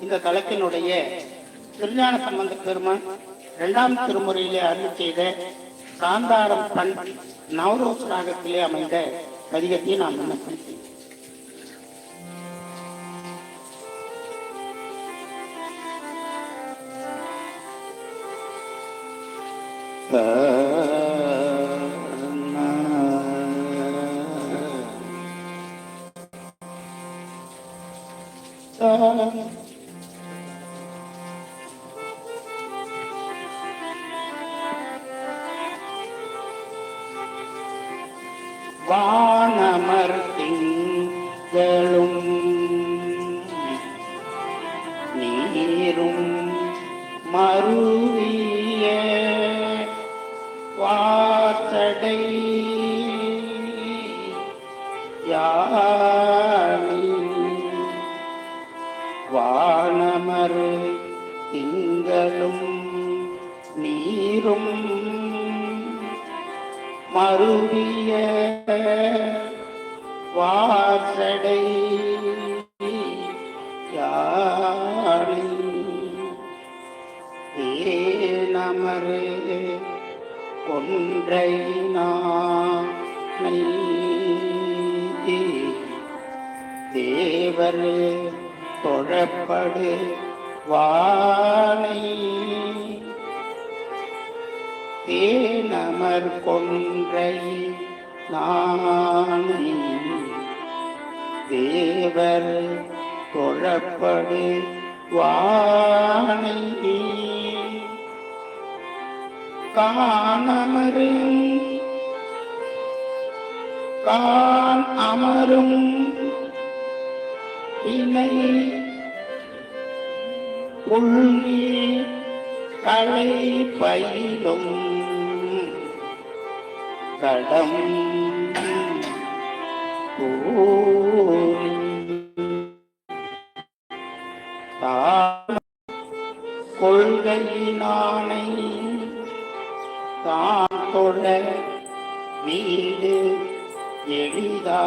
இந்த தலத்தினுடைய திருஞான சம்பந்த பெருமான் 2ஆம் திருமுறையிலே அருள் செய்த காந்தாரம் பண் நவரோஸ் ராகத்திலே அமைந்த பதிகத்தை நாம் விண்ணப்பித்தோம். வானமர் திங்களும் நீரும் மருவிய வாசடை யானி வானமர் திங்களும் நீரும் மருவிய வாசடை யானி ஏனமரு கொன்றை நானை தேவர் தொழப்படு வானை தேனமர் கொன்றை நானை தேவர் தொழப்படு வானை காணமரு கான் அமரும் இணை புள்ளி களை பயிலும் கடம் கொள்கையினானை தான் தொழ வீடு எளிதா